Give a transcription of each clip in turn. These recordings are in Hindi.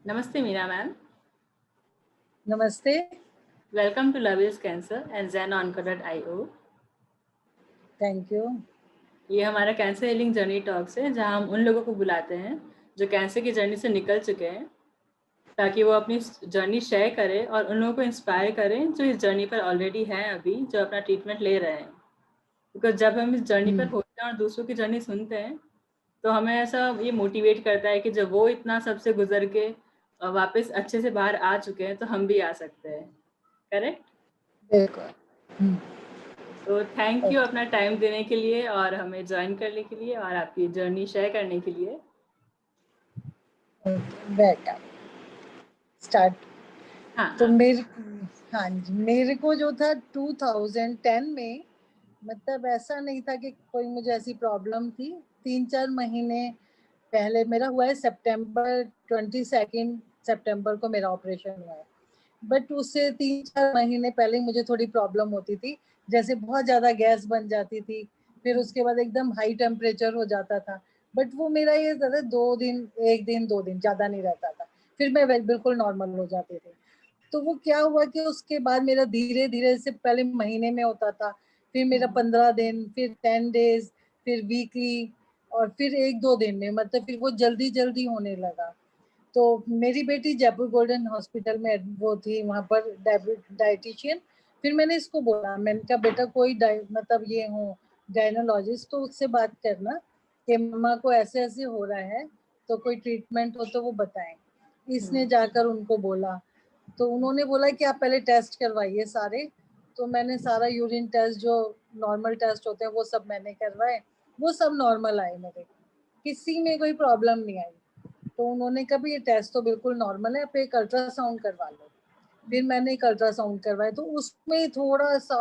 Namaste, Meena ma'am. नमस्ते। Welcome to Love is Cancer and ZenOnco.io. Thank you. ये हमारा कैंसर हीलिंग जर्नी टॉक्स है, जहां हम उन लोगों को बुलाते हैं जो कैंसर की जर्नी से निकल चुके हैं, ताकि वो अपनी जर्नी शेयर करें और उन लोगों को इंस्पायर करें जो इस जर्नी पर ऑलरेडी हैं, अभी जो अपना ट्रीटमेंट ले रहे हैं। बिकॉज जब हम इस जर्नी पर होते हैं और दूसरों की जर्नी सुनते हैं, तो हमें ऐसा ये मोटिवेट करता है कि जब वो इतना सबसे गुजर के वापस अच्छे से बाहर आ चुके हैं, तो हम भी आ सकते हैं। करेक्ट? बिल्कुल। तो थैंक यू अपना टाइम देने के लिए और हमें ज्वाइन करने के लिए और आपकी जर्नी शेयर करने के लिए। बैठा स्टार्ट। हाँ तो हाँ। हाँ जी, मेरे को जो था 2010 में, मतलब ऐसा नहीं था कि कोई मुझे ऐसी प्रॉब्लम थी। 3-4 महीने पहले मेरा हुआ है, सितंबर 22 सितंबर को मेरा ऑपरेशन हुआ है। बट उससे 3-4 महीने पहले मुझे थोड़ी प्रॉब्लम होती थी, जैसे बहुत ज़्यादा गैस बन जाती थी, फिर उसके बाद एकदम हाई टेम्परेचर हो जाता था। बट वो मेरा ये ज़्यादा 2 दिन, 1 दिन 2 दिन, ज़्यादा नहीं रहता था, फिर मैं बिल्कुल नॉर्मल हो जाती थी। तो वो क्या हुआ कि उसके बाद मेरा धीरे-धीरे से पहले महीने में होता था, फिर मेरा 15 दिन, फिर 10 डेज़, फिर वीकली और फिर 1-2 दिन में, मतलब फिर वो जल्दी-जल्दी होने लगा। तो मेरी बेटी जयपुर गोल्डन हॉस्पिटल में वो थी, वहाँ पर डायटीशियन। फिर मैंने इसको बोला, मैंने कहा बेटा कोई मतलब ये हो गायनोलॉजिस्ट, तो उससे बात करना कि मम्मा को ऐसे-ऐसे हो रहा है, तो कोई ट्रीटमेंट हो तो वो बताएँ। इसने जाकर उनको बोला, तो उन्होंने बोला कि आप पहले टेस्ट करवाइए सारे। तो मैंने सारा यूरिन टेस्ट जो नॉर्मल टेस्ट होते हैं वो सब मैंने करवाए, वो सब नॉर्मल आए मेरे, किसी में कोई प्रॉब्लम नहीं आई। तो उन्होंने कहा ये टेस्ट तो बिल्कुल नॉर्मल है, आप एक अल्ट्रासाउंड करवा लो। फिर मैंने एक अल्ट्रासाउंड करवाया, तो उसमें थोड़ा-सा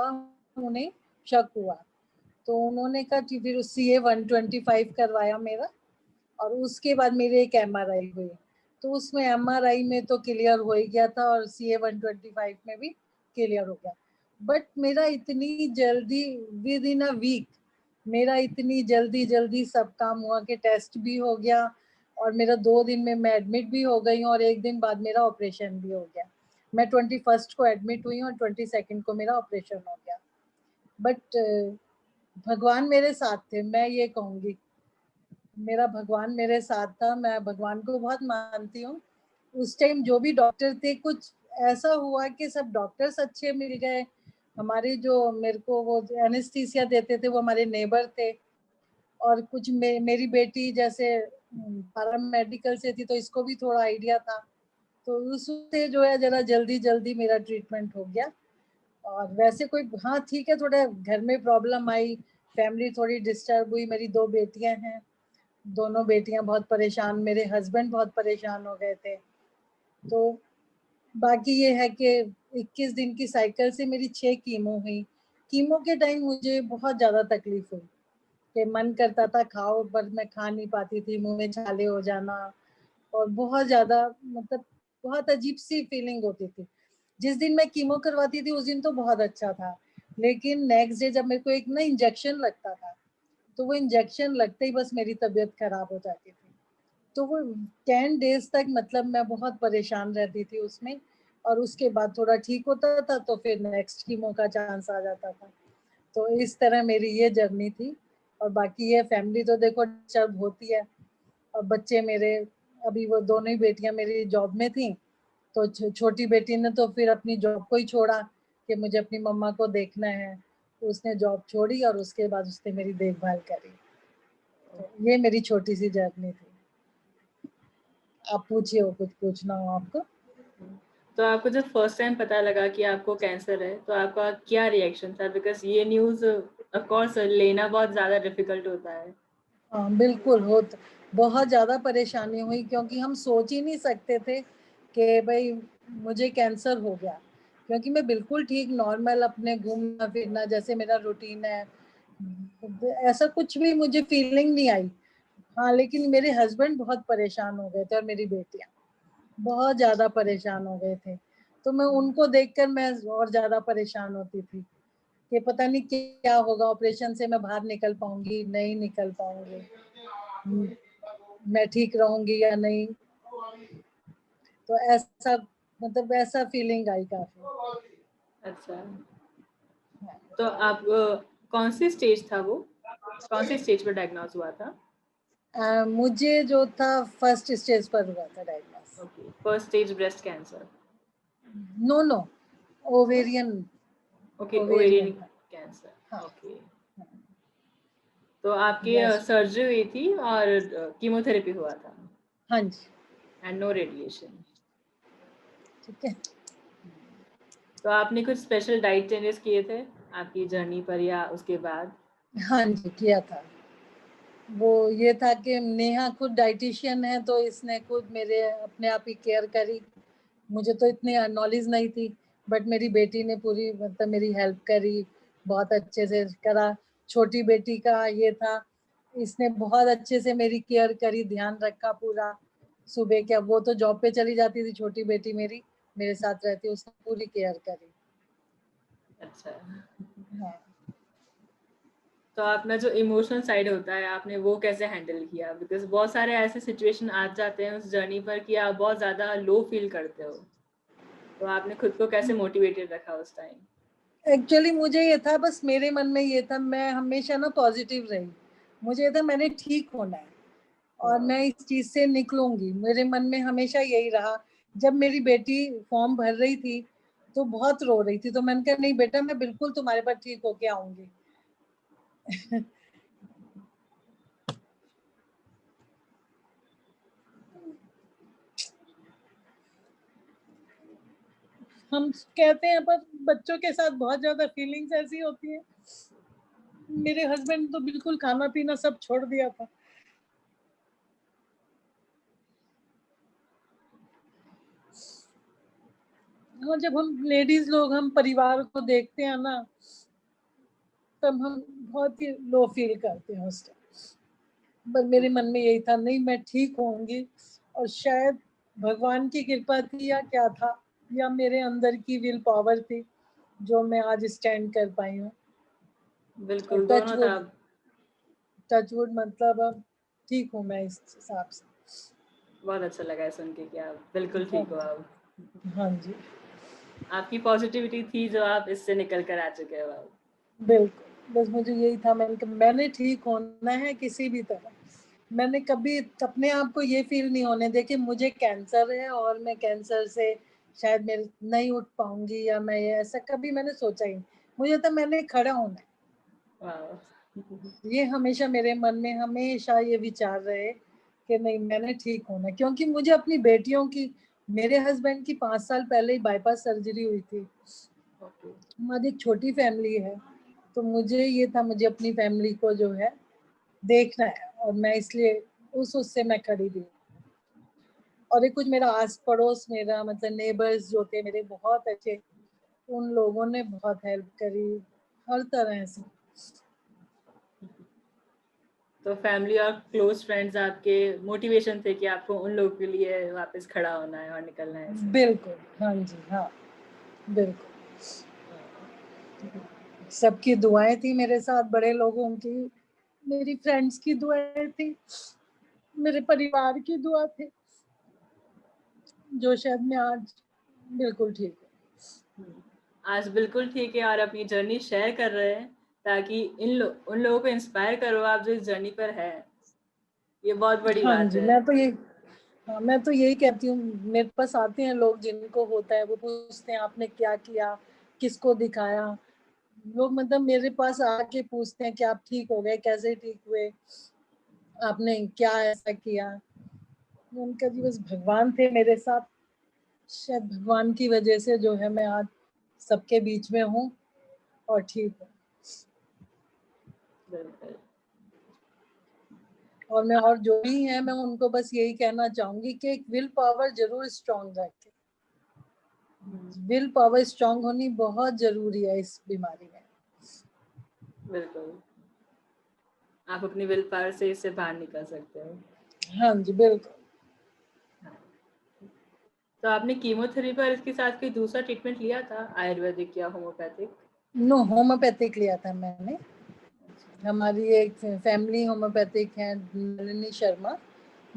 उन्हें शक हुआ। तो उन्होंने कहा कि फिर CA 125 करवाया मेरा, और उसके बाद मेरी एक एमआरआई हुई। तो उसमें एमआरआई में तो क्लियर हो ही गया था और CA 125 में भी क्लियर हो गया। बट मेरा इतनी जल्दी, विद इन अ वीक, मेरा इतनी जल्दी-जल्दी सब काम हुआ कि टेस्ट भी हो गया और मेरा 2 दिन में मैं एडमिट भी हो गई और 1 दिन बाद मेरा ऑपरेशन भी हो गया। मैं 21st को एडमिट हुई और 22nd को मेरा ऑपरेशन हो गया। बट भगवान मेरे साथ थे, मैं ये कहूँगी। मेरा भगवान मेरे साथ था, मैं भगवान को बहुत मानती हूँ। उस टाइम जो भी डॉक्टर थे, कुछ ऐसा हुआ कि सब डॉक्टर्स अच्छे मिल गए। हमारे जो मेरे को वो एनेस्थीसिया देते थे, वो हमारे नेबर थे। और कुछ मेरी बेटी जैसे पैरामेडिकल से थी, तो इसको भी थोड़ा आइडिया था। तो उससे जो है ज़रा जल्दी-जल्दी मेरा ट्रीटमेंट हो गया। और वैसे कोई, हाँ ठीक है, थोड़ा घर में प्रॉब्लम आई, फैमिली थोड़ी डिस्टर्ब हुई। मेरी 2 बेटियाँ हैं, दोनों बेटियाँ बहुत परेशान, मेरे हस्बैंड बहुत परेशान हो गए थे। तो बाकी ये है कि 21 दिन की साइकिल से मेरी 6 कीमो हुई। कीमो के टाइम मुझे बहुत ज़्यादा तकलीफ हुई कि मन करता था खाओ, पर मैं खा नहीं पाती थी, मुँह में छाले हो जाना और बहुत ज़्यादा, मतलब बहुत अजीब-सी फीलिंग होती थी। जिस दिन मैं कीमो करवाती थी उस दिन तो बहुत अच्छा था, लेकिन नेक्स्ट डे जब मेरे को एक ना इंजेक्शन लगता था, तो वो इंजेक्शन लगते ही बस मेरी तबीयत खराब हो जाती थी। तो वो 10 डेज़ तक, मतलब मैं बहुत परेशान रहती थी उसमें, और उसके बाद थोड़ा ठीक होता था तो फिर नेक्स्ट कीमो का चांस आ जाता था। तो इस तरह मेरी ये जर्नी थी। और बाकी ये फैमिली तो देखो डिस्टर्ब होती है। और बच्चे मेरे, अभी वो दोनों ही बेटियाँ मेरी जॉब में थीं, तो छोटी बेटी ने तो फिर अपनी जॉब को ही छोड़ा कि मुझे अपनी मम्मा को देखना है। तो उसने जॉब छोड़ी और उसके बाद उसने मेरी देखभाल करी। तो ये मेरी छोटी-सी जर्नी थी। आप पूछिए, और कुछ पूछना हो आपको? तो आपको जब फर्स्ट टाइम पता लगा कि आपको कैंसर है, तो आपका क्या रिएक्शन था? बिकॉज ये न्यूज़ ऑफ कोर्स लेना बहुत ज़्यादा डिफिकल्ट होता है। हाँ, बिल्कुल बहुत ज़्यादा परेशानी हुई, क्योंकि हम सोच ही नहीं सकते थे कि भई मुझे कैंसर हो गया। क्योंकि मैं बिल्कुल ठीक नॉर्मल अपने घूमना-फिरना जैसे मेरा रूटीन है, ऐसा कुछ भी मुझे फीलिंग नहीं आई। हाँ, लेकिन मेरे हस्बैंड बहुत परेशान हो गए थे और मेरी बेटियाँ, बहुत ज़्यादा परेशान हो गए थे। तो मैं उनको देखकर मैं और ज़्यादा परेशान होती थी कि पता नहीं क्या होगा, ऑपरेशन से मैं बाहर निकल पाऊँगी, नहीं निकल पाऊँगी। मैं ठीक रहूँगी या नहीं। तो ऐसा मतलब ऐसा फीलिंग आई काफी। अच्छा, तो आप कौन सी स्टेज था वो, कौन सी स्टेज पर डायग्नोज हुआ था? मुझे जो था फर्स्ट स्टेज पर हुआ था diagnose. Okay, first stage breast cancer. No no, ovarian. Okay, ovarian ovarian था। कैंसर। हाँ ओके, तो आपकी ब्रेस्ट। सर्जरी हुई थी और कीमोथेरेपी हुआ था हाँ जी। And no radiation. ठीक है। तो आपने कुछ स्पेशल डाइट चेंजेस किए थे आपकी जर्नी पर या उसके बाद? हाँ जी किया था। वो ये था कि नेहा खुद डाइटिशियन है, तो इसने खुद मेरे अपने आप ही केयर करी। मुझे तो इतनी नॉलेज नहीं थी, बट मेरी बेटी ने पूरी मतलब मेरी हेल्प करी, बहुत अच्छे से करा। छोटी बेटी का ये था, इसने बहुत अच्छे से मेरी केयर करी, ध्यान रखा पूरा। सुबह क्या, वो तो जॉब पे चली जाती थी, छोटी बेटी मेरी मेरे साथ रहती, उसने पूरी केयर करी। अच्छा, हाँ। तो अपना जो इमोशनल साइड होता है आपने वो कैसे हैंडल किया? बिकॉज बहुत सारे ऐसे सिचुएशन आ जाते हैं उस जर्नी पर कि आप बहुत ज़्यादा लो फील करते हो, तो आपने खुद को कैसे मोटिवेटेड रखा उस टाइम? एक्चुअली मुझे ये था, बस मेरे मन में ये था, मैं हमेशा ना पॉजिटिव रही। मुझे ये था मैंने ठीक होना है और मैं इस चीज से निकलूंगी, मेरे मन में हमेशा यही रहा। जब मेरी बेटी फॉर्म भर रही थी तो बहुत रो रही थी, तो मैंने कहा नहीं बेटा, मैं बिल्कुल तुम्हारे पास ठीक होके आऊंगी। हम कहते हैं पर बच्चों के साथ बहुत ज्यादा फीलिंग्स ऐसी होती है। मेरे हस्बैंड तो बिल्कुल खाना पीना सब छोड़ दिया था। हाँ, जब हम लेडीज लोग हम परिवार को देखते हैं ना, तब हम बहुत ही लो फील करते हैं उस टाइम। पर मेरे मन में यही था, नहीं मैं ठीक होंगी। और शायद भगवान की कृपा थी या क्या था, या मेरे अंदर की विल पावर थी, जो मैं आज स्टैंड कर पाई हूँ। और बिल्कुल, दोनों था। टच वुड मतलब अब ठीक हूँ मैं इस हिसाब से। बहुत अच्छा लगा है सुन के कि आप बिल्कुल हाँ ठीक हो जी। अब। हाँ जी आपकी पॉजिटिविटी थी जो आप इससे निकल कर आ चुके हो अब। बिल्कुल, बस मुझे यही था, मैंने ठीक होना है किसी भी तरह। मैंने कभी अपने आप को ये फील नहीं होने दे कि मुझे कैंसर है और मैं कैंसर से शायद मेरे नहीं उठ पाऊंगी, या मैं ये ऐसा कभी मैंने सोचा ही नहीं। मुझे तो मैंने खड़ा होना वाह, है, ये हमेशा मेरे मन में हमेशा ये विचार रहे कि नहीं मैंने ठीक होना है। क्योंकि मुझे अपनी बेटियों की, मेरे हस्बैंड की 5 साल पहले ही बाईपास सर्जरी हुई थी। ओके, हमारी एक छोटी फैमिली है, तो मुझे ये था, मुझे अपनी फैमिली को जो है देखना है, और मैं इसलिए उससे मैं खड़ी थी। और एक कुछ मेरा आस पड़ोस, मेरा मतलब नेबर्स जो थे मेरे बहुत अच्छे, उन लोगों ने बहुत हेल्प करी हर तरह से। तो फैमिली और क्लोज फ्रेंड्स आपके मोटिवेशन थे कि आपको उन लोगों के लिए वापस खड़ा होना है और निकलना है ऐसे? बिल्कुल। हाँ जी। हाँ बिल्कुल। सबकी दुआएं थी मेरे साथ, बड़े लोगों की, मेरी फ्रेंड्स की दुआएं थी, मेरे परिवार की दुआ थी, जो शायद मैं आज बिल्कुल ठीक हूँ। आज बिल्कुल ठीक है और अपनी जर्नी शेयर कर रहे हैं ताकि उन लोगों को इंस्पायर करो आप जो इस जर्नी पर है। ये बहुत बड़ी हाँ बात जी, है। हाँ, मैं तो यही कहती हूँ। मेरे पास आते हैं लोग जिनको होता है, वो पूछते हैं आपने क्या किया, किसको दिखाया। लोग मतलब मेरे पास आके पूछते हैं कि आप ठीक हो गए, कैसे ठीक हुए, आपने क्या ऐसा किया। उनका जी बस भगवान थे मेरे साथ। शायद भगवान की वजह से जो है मैं आज सबके बीच में हूँ और ठीक हूँ। बिल्कुल। और मैं, और जो भी है, मैं उनको बस यही कहना चाहूंगी कि एक विल पावर जरूर स्ट्रांग रखें। विल पावर स्ट्रांग होनी बहुत जरूरी है इस बीमारी में। बिल्कुल, आप अपनी विल पावर से इससे बाहर निकल सकते हो। हाँ जी बिल्कुल। तो आपने कीमोथेरेपी और इसके साथ कोई दूसरा ट्रीटमेंट लिया था, आयुर्वेदिक या होम्योपैथिक? नो, होम्योपैथिक लिया था मैंने। हमारी एक फैमिली होम्योपैथिक है, नलिनी शर्मा,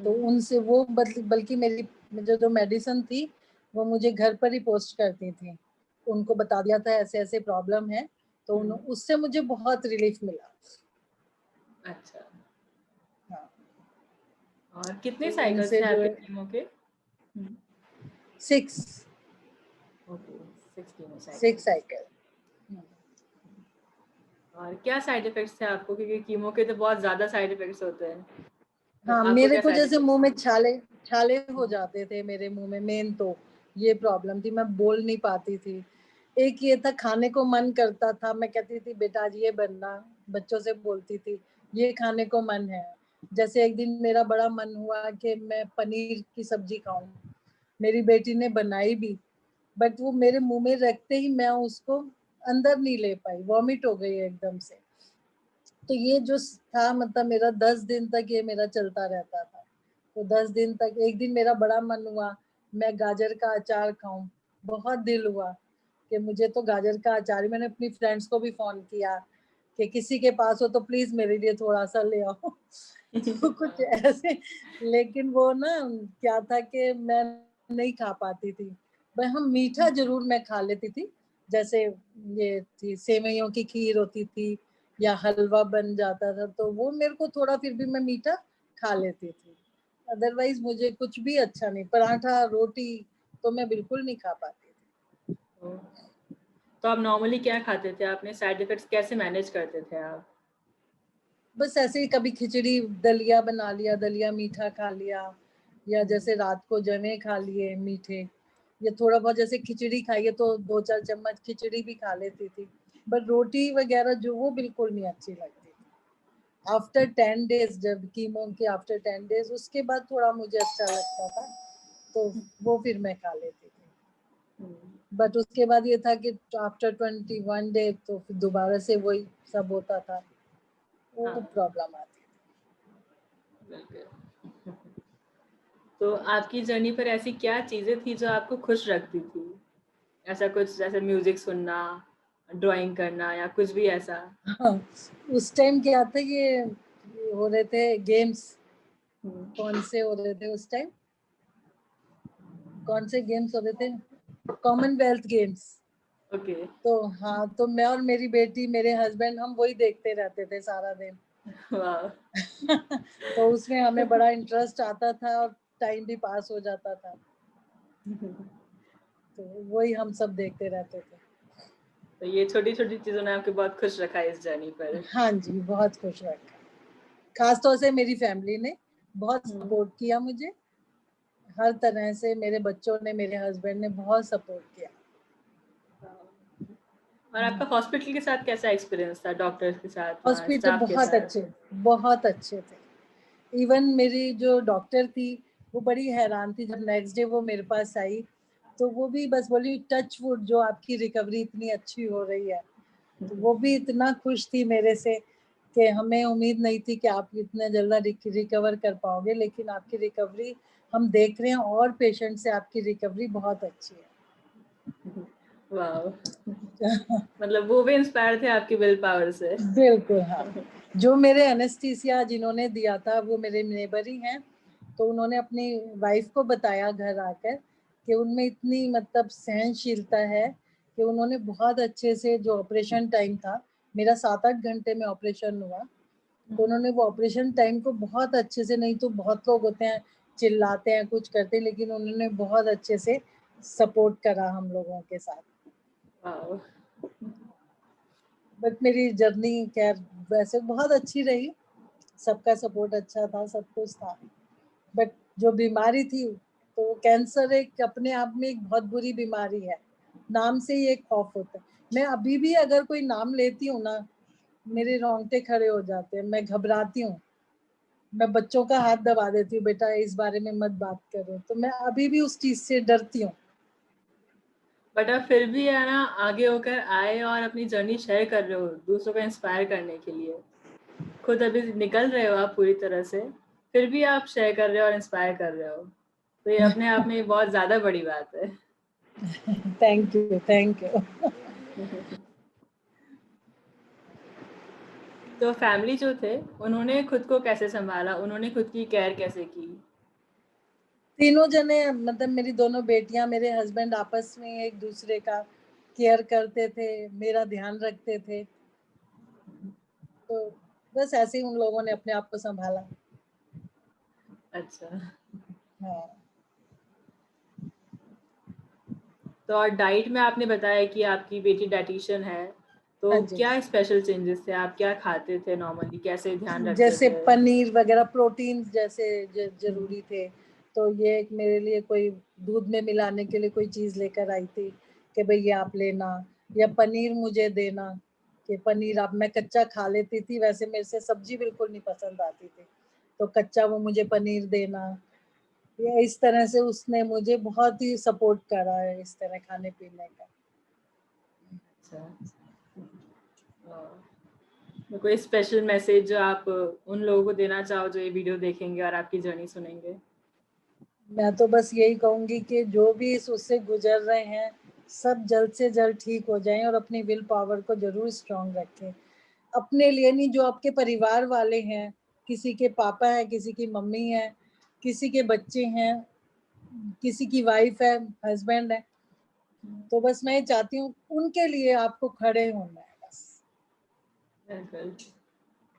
तो उनसे वो बल्कि मेरी जो मेडिसिन थी वो मुझे घर पर ही पोस्ट करती थी। उनको बता दिया था ऐसे ऐसे प्रॉब्लम है, तो उससे मुझे बहुत रिलीफ मिला। अच्छा। हाँ। और कितने तो साइकिल्स उनसे थे जो आपके है कीमो के? 6 ओके, 6 कीमो 6 साइकिल्स। साइकिल। और क्या साइड इफेक्ट्स थे आपको, क्योंकि कीमो के तो बहुत ज्यादा साइड इफेक्ट्स होते हैं, तो हाँ, आपको मेरे क्या को साइड जैसे इफेक्ट्स मुंह में थे? छाले छाले हो जाते थे मेरे मुंह में, मेन तो ये प्रॉब्लम थी, मैं बोल नहीं पाती थी। एक ये था खाने को मन करता था, मैं कहती थी बेटा आज ये बनना, बच्चों से बोलती थी ये खाने को मन है। जैसे एक दिन मेरा बड़ा मन हुआ कि मैं पनीर की सब्जी खाऊं, मेरी बेटी ने बनाई भी, बट वो मेरे मुंह में रखते ही मैं उसको अंदर नहीं ले पाई, वॉमिट हो गई एकदम से। तो ये जो था मतलब मेरा 10 दिन तक ये मेरा चलता रहता था। तो 10 दिन तक एक दिन मेरा बड़ा मन हुआ मैं गाजर का अचार खाऊं, बहुत दिल हुआ कि मुझे तो गाजर का अचार, मैंने अपनी फ्रेंड्स को भी फोन किया कि किसी के पास हो तो प्लीज मेरे लिए थोड़ा सा ले आओ। तो कुछ ऐसे, लेकिन वो ना क्या था कि मैं नहीं खा पाती थी। पर हम मीठा जरूर मैं खा लेती थी, जैसे ये थी सेवइयों की खीर होती थी या हलवा बन जाता था, तो वो मेरे को थोड़ा फिर भी मैं मीठा खा लेती थी। अदरवाइज मुझे कुछ भी अच्छा नहीं, पराठा रोटी तो मैं बिल्कुल नहीं खा पाती थी। तो आप नॉर्मली क्या खाते थे? आपने साइड इफेक्ट्स कैसे मैनेज करते थे आप? बस ऐसे ही कभी खिचड़ी दलिया बना लिया, दलिया मीठा खा लिया, या जैसे रात को जमे खा लिए मीठे, या थोड़ा बहुत जैसे खिचड़ी खाइए तो 2-4 चम्मच खिचड़ी भी खा लेती थी। बट रोटी वगैरह जो वो बिल्कुल नहीं अच्छी लगती थी। आफ्टर 10 डेज, जब कीमो के आफ्टर 10 डेज उसके बाद थोड़ा मुझे अच्छा लगता था, तो वो फिर मैं खा लेती थी। बट उसके बाद ये था कि आफ्टर 21 डे तो फिर दोबारा से वही सब होता था, वो प्रॉब्लम आती। तो आपकी जर्नी पर ऐसी क्या चीजें थी जो आपको खुश रखती थी? ऐसा कुछ जैसे म्यूजिक सुनना, ड्राइंग करना या कुछ भी ऐसा? हाँ, उस टाइम क्या था ये हो रहे थे गेम्स, कौन से हो रहे थे उस टाइम, कौन से गेम्स हो रहे थे, कॉमनवेल्थ गेम्स। ओके। तो हाँ, तो मैं और मेरी बेटी मेरे हस्बैंड हम वही देखते रहते थे सारा दिन। वाह। तो उसमें हमें बड़ा इंटरेस्ट आता था और टाइम भी पास हो जाता था, तो वही हम सब देखते रहते थे। तो ये छोटी छोटी चीजों ने आपको बहुत खुश रखा है इस जर्नी पर। हाँ जी, बहुत खुश रखा, खास तौर से मेरी फैमिली ने बहुत सपोर्ट किया मुझे, हर तरह से मेरे बच्चों ने, मेरे हस्बैंड ने बहुत सपोर्ट किया। और आपका हॉस्पिटल के साथ कैसा एक्सपीरियंस था, डॉक्टर्स के साथ, वहाँ हॉस्पिटल स्टाफ के साथ? बहुत अच्छे थे। इवन मेरी जो डॉक्टर थी वो बड़ी हैरान थी जब नेक्स्ट डे वो मेरे पास आई, तो वो भी बस बोली टच वुड जो आपकी रिकवरी इतनी अच्छी हो रही है। तो वो भी इतना खुश थी मेरे से कि हमें उम्मीद नहीं थी कि आप इतना जल्दी रिकवर कर पाओगे, लेकिन आपकी रिकवरी हम देख रहे हैं और पेशेंट से आपकी रिकवरी बहुत अच्छी है। वाह। मतलब वो भी इंस्पायर थे आपकी विल पावर से। बिल्कुल हाँ। जो मेरे एनेस्थीसिया जिन्होंने दिया था वो मेरे नेबर ही हैं, तो उन्होंने अपनी वाइफ को बताया घर आकर कि उनमें इतनी मतलब सहनशीलता है कि उन्होंने बहुत अच्छे से, जो ऑपरेशन टाइम था मेरा 7-8 घंटे में ऑपरेशन हुआ, तो उन्होंने वो ऑपरेशन टाइम को बहुत अच्छे से, नहीं तो बहुत लोग होते हैं चिल्लाते हैं कुछ करते हैं, लेकिन उन्होंने बहुत अच्छे से सपोर्ट करा हम लोगों के साथ। वाह। बट मेरी जर्नी खैर वैसे बहुत अच्छी रही, सबका सपोर्ट अच्छा था, सब कुछ था। बट जो बीमारी थी तो कैंसर एक अपने आप में एक बहुत बुरी बीमारी है, नाम से ही एक खौफ होता है। मैं अभी भी अगर कोई नाम लेती हूँ ना, मेरे रोंगटे खड़े हो जाते हैं, मैं घबराती हूँ, मैं बच्चों का हाथ दबा देती हूँ, बेटा इस बारे में मत बात करो, तो मैं अभी भी उस चीज से डरती हूँ। बट आप फिर भी है ना आगे होकर आए और अपनी जर्नी शेयर कर रहे हो दूसरों को इंस्पायर करने के लिए। खुद अभी निकल रहे हो आप पूरी तरह से, फिर भी आप शेयर कर रहे हो और इंस्पायर कर रहे हो, तो ये अपने आप में बहुत ज्यादा बड़ी बात है। Thank you, thank you. तो फैमिली जो थे उन्होंने खुद को कैसे संभाला, उन्होंने खुद की केयर कैसे की? तीनों जने, मतलब मेरी दोनों बेटियां, मेरे हस्बैंड आपस में एक दूसरे का केयर करते थे, मेरा ध्यान रखते थे। तो बस ऐसे ही उन लोगों ने अपने आप को संभाला। अच्छा। हाँ तो और डाइट में आपने बताया कि आपकी बेटी डाइटिशियन है, हाँ तो जी। क्या स्पेशल चेंजेस थे? आप क्या खाते थे नॉर्मली? कैसे ध्यान रखते जैसे थे? पनीर वगैरह, प्रोटीन जैसे जरूरी थे, तो ये एक मेरे लिए कोई दूध में मिलाने के लिए कोई चीज लेकर आई थी कि भाई ये आप लेना, या पनीर मुझे देना कि पनीर आप, मैं कच्चा खा लेती थी, वैसे मेरे से सब्जी बिल्कुल नहीं पसंद आती थी, तो कच्चा वो मुझे पनीर देना। ये इस तरह से उसने मुझे बहुत ही सपोर्ट करा है इस तरह खाने पीने का। अच्छा। तो कोई स्पेशल मैसेज जो आप उन लोगों को देना चाहो जो ये वीडियो देखेंगे और आपकी जर्नी सुनेंगे? मैं तो बस यही कहूंगी कि जो भी इस उससे गुजर रहे हैं, सब जल्द से जल्द ठीक हो जाएं और अपनी विल पावर को जरूर स्ट्रांग रखें। अपने लिए नहीं, जो आपके परिवार वाले हैं, किसी के पापा हैं, किसी की मम्मी है, किसी के बच्चे हैं, किसी की वाइफ है, हस्बैंड है, तो बस मैं ये चाहती हूँ उनके लिए आपको खड़े होना है बस। बिल्कुल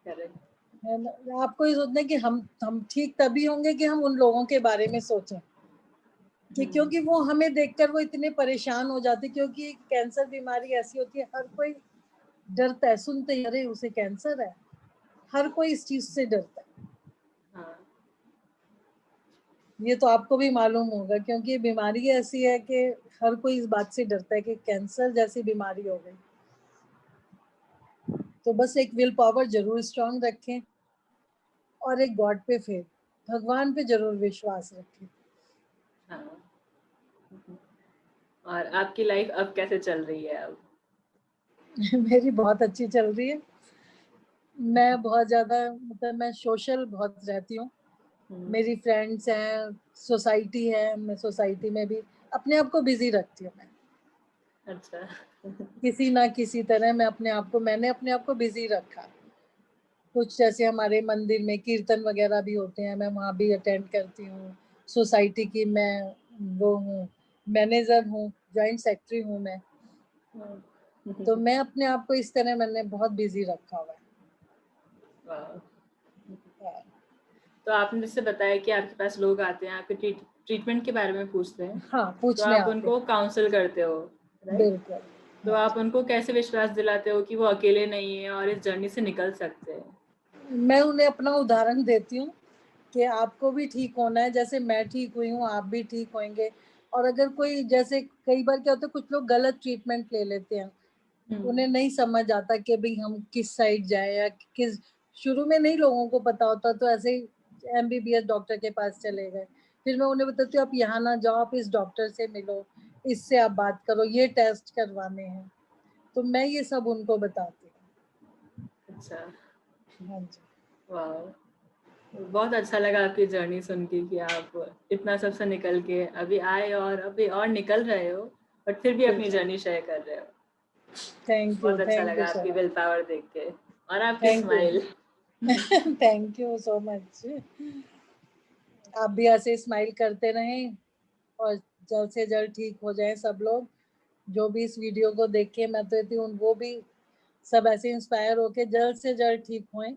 करेक्ट। है ना? आपको ये सोचना है कि हम ठीक तभी होंगे कि हम उन लोगों के बारे में सोचें, कि क्योंकि वो हमें देखकर वो इतने परेशान हो जाते, क्योंकि कैंसर बीमारी ऐसी होती है, हर कोई डरता है, सुनते ही अरे उसे कैंसर है, हर कोई इस चीज से डरता है। हाँ। ये तो आपको भी मालूम होगा, क्योंकि ये बीमारी ऐसी है कि हर कोई इस बात से डरता है कि कैंसर जैसी बीमारी हो गई। तो बस एक विल पावर जरूर स्ट्रांग रखें, और एक गॉड पे फेथ, भगवान पे जरूर विश्वास रखें। हाँ। और आपकी लाइफ अब कैसे चल रही है अब? मेरी बहुत अच्छी चल रही है। मैं बहुत ज्यादा, मतलब मैं सोशल बहुत रहती हूँ, मेरी फ्रेंड्स हैं, सोसाइटी है, मैं सोसाइटी में भी अपने आप को बिजी रखती हूँ। मैं अच्छा। किसी ना किसी तरह मैं अपने आप को, मैंने अपने आप को बिजी रखा। कुछ जैसे हमारे मंदिर में कीर्तन वगैरह भी होते हैं, मैं वहाँ भी अटेंड करती हूँ। सोसाइटी की मैं वो हूँ, मैनेजर हूँ, जॉइंट सेक्रेटरी हूँ मैं। तो मैं अपने आप को इस तरह मैंने बहुत बिजी रखा हुआ वाह। है। तो आपने जैसे बताया कि आपके पास लोग आते हैं, आपके ट्रीटमेंट के बारे में पूछते हैं, हाँ, तो पूछने आप आते उनको हैं। काउंसल करते हो, राइट? बिल्कुल। तो हाँ आप जी। उनको कैसे विश्वास दिलाते हो कि वो अकेले नहीं है और इस जर्नी से निकल सकते हैं? मैं उन्हें अपना उदाहरण देती हूँ कि आपको भी ठीक होना है, जैसे मैं ठीक हुई हूँ आप भी ठीक होंगे। और अगर कोई, जैसे कई बार क्या होता है, कुछ लोग गलत ट्रीटमेंट ले लेते हैं, उन्हें नहीं समझ आता कि भाई हम किस साइड जाए, या किस, शुरू में नहीं लोगों को पता होता, तो ऐसे ही एमबीबीएस डॉक्टर के पास चले गए। फिर मैं उन्हें बताती हूँ आप यहाँ ना जाओ, आप इस डॉक्टर से मिलो, इससे आप बात करो, ये टेस्ट करवाने हैं। तो मैं ये सब उनको बताती अच्छा। हूँ। हाँ जी। वाह। बहुत अच्छा लगा आपकी जर्नी सुन के कि आप इतना सबसे निकल के अभी आए और अभी और निकल रहे हो, बट फिर भी अपनी बिल्कुल। जर्नी शेयर कर रहे हो। बहुत अच्छा थैंक लगा यू सो आपकी मच। विल पावर देख के, और आपकी thank you. Smile. Thank you so much. आप भी ऐसे स्माइल करते रहें, और जल्द से जल्द ठीक हो जाएं सब लोग। जो भी इस वीडियो को देखे, मैं तो कहती हूँ वो भी सब ऐसे इंस्पायर होके जल्द से जल्द ठीक होएं,